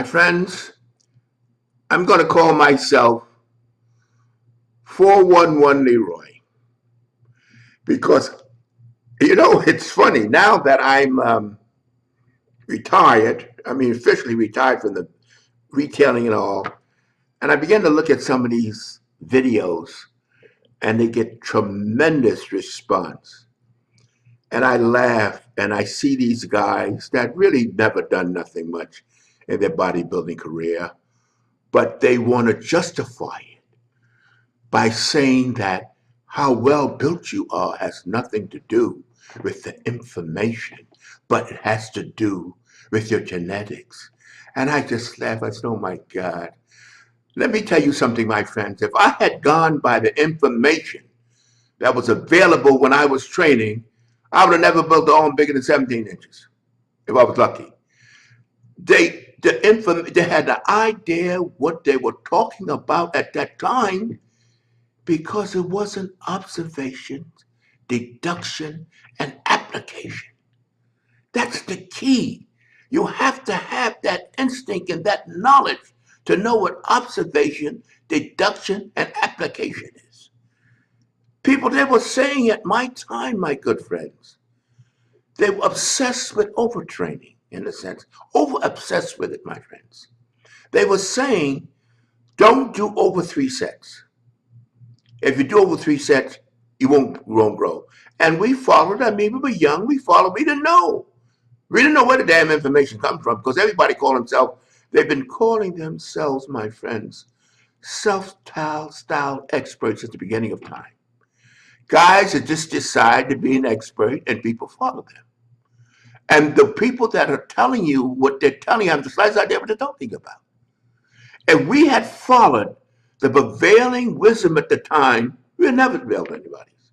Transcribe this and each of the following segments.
My friends, I'm going to call myself 411 Leroy because, it's funny. Now that I'm retired, officially retired from the retailing and all, and I began to look at some of these videos and they get tremendous response. And I laugh and I see these guys that really never done nothing much in their bodybuilding career, but they want to justify it by saying that how well built you are has nothing to do with the information, but it has to do with your genetics. And I just laugh. I said, oh my God. Let me tell you something, my friends. If I had gone by the information that was available when I was training, I would have never built an arm bigger than 17 inches, if I was lucky. They had the idea what they were talking about at that time because it wasn't observation, deduction, and application. That's the key. You have to have that instinct and that knowledge to know what observation, deduction, and application is. People, they were saying at my time, my good friends, they were obsessed with overtraining, in a sense, over obsessed with it, my friends. They were saying, don't do over 3 sets. If you do over 3 sets, you won't grow. And we followed. We were young. We followed. We didn't know. We didn't know where the damn information comes from because everybody called themselves, they've been calling themselves, my friends, self-style experts at the beginning of time. Guys that just decide to be an expert and people follow them. And the people that are telling you what they're telling you, I'm just like idea what they're talking about. If we had followed the prevailing wisdom at the time, we would never build anybody's.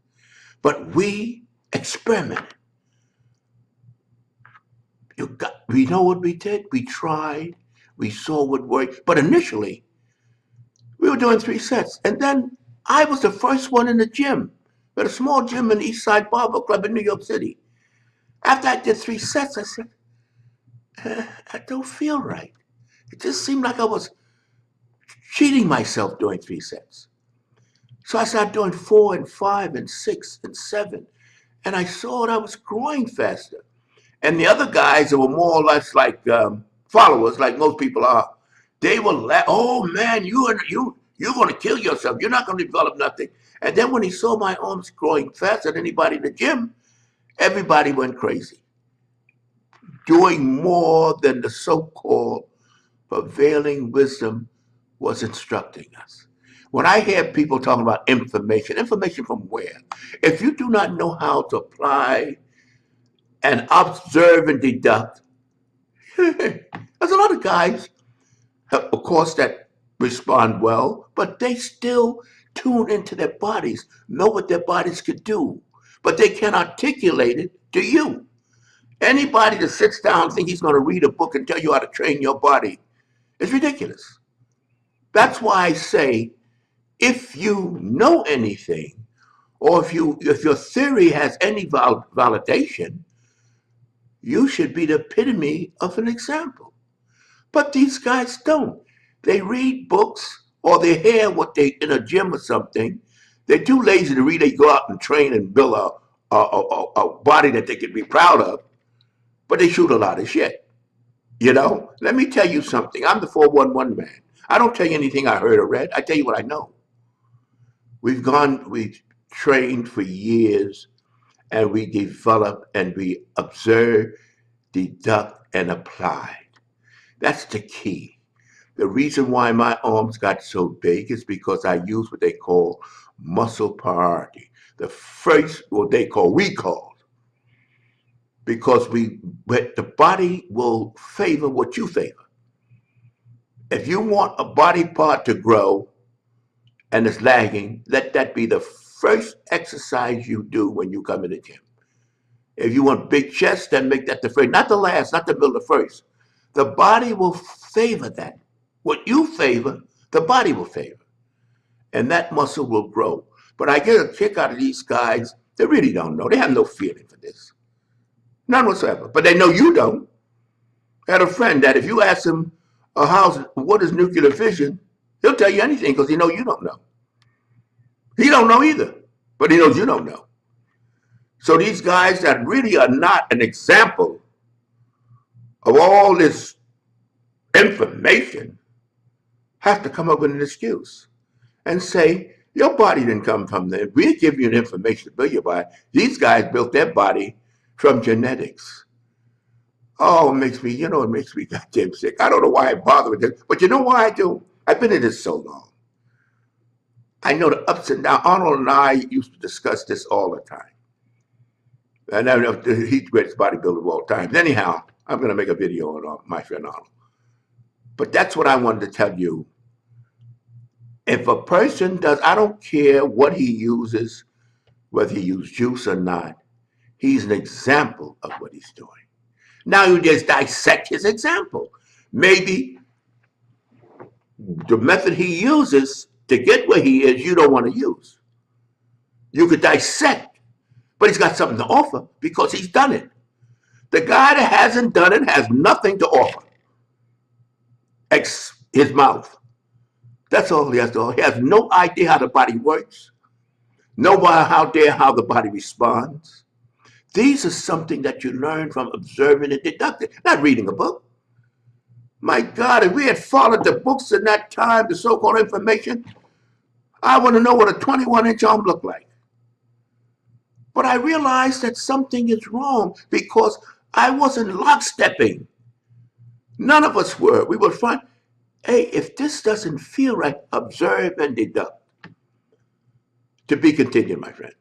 But we experimented. We know what we did. We tried. We saw what worked. But initially, we were doing 3 sets. And then I was the first one in the gym. We had a small gym in the East Side Barber Club in New York City. After I did 3 sets, I said, I don't feel right. It just seemed like I was cheating myself doing 3 sets. So I started doing 4 and 5 and 6 and 7. And I saw that I was growing faster. And the other guys that were more or less like followers, like most people are, they were oh man, you're going to kill yourself. You're not going to develop nothing. And then when he saw my arms growing faster than anybody in the gym, everybody went crazy, doing more than the so-called prevailing wisdom was instructing us. When I hear people talking about information from where? If you do not know how to apply and observe and deduct, there's a lot of guys, of course, that respond well, but they still tune into their bodies, know what their bodies could do, but they can't articulate it to you. Anybody that sits down and thinks he's going to read a book and tell you how to train your body is ridiculous. That's why I say, if you know anything, or if your theory has any validation, you should be the epitome of an example. But these guys don't. They read books or they hear what they in a gym or something. They're too lazy to read. They go out and train and build a body that they can be proud of. But they shoot a lot of shit. Let me tell you something. I'm the 411 man. I don't tell you anything I heard or read. I tell you what I know. We've trained for years and we develop and we observe, deduct, and apply. That's the key. The reason why my arms got so big is because I use what they call muscle priority. The first, what we call, because the body will favor what you favor. If you want a body part to grow and it's lagging, let that be the first exercise you do when you come in the gym. If you want big chest, then make that the first, not the last, not the middle, the first. The body will favor that. What you favor, the body will favor. And that muscle will grow. But I get a kick out of these guys. They really don't know. They have no feeling for this. None whatsoever. But they know you don't. I had a friend that if you ask him or what is nuclear fission, he'll tell you anything because he knows you don't know. He don't know either, but he knows you don't know. So these guys that really are not an example of all this information have to come up with an excuse and say, your body didn't come from there. We give you an information to build your body. These guys built their body from genetics. Oh, it makes me goddamn sick. I don't know why I bother with this, but you know why I do? I've been in this so long. I know the ups and downs. Arnold and I used to discuss this all the time. And I know he's the greatest bodybuilder of all time. Anyhow, I'm going to make a video on my friend Arnold. But that's what I wanted to tell you. If a person does, I don't care what he uses, whether he uses juice or not, he's an example of what he's doing. Now you just dissect his example. Maybe the method he uses to get where he is, you don't want to use. You could dissect, but he's got something to offer because he's done it. The guy that hasn't done it has nothing to offer. His mouth. That's all he has to offer. He has no idea how the body works. No idea how the body responds. These are something that you learn from observing and deducting, not reading a book. My God, if we had followed the books in that time, the so-called information, I want to know what a 21-inch arm looked like. But I realized that something is wrong because I wasn't lockstepping. None of us were. We would find, hey, if this doesn't feel right, observe and deduct. To be continued, my friends.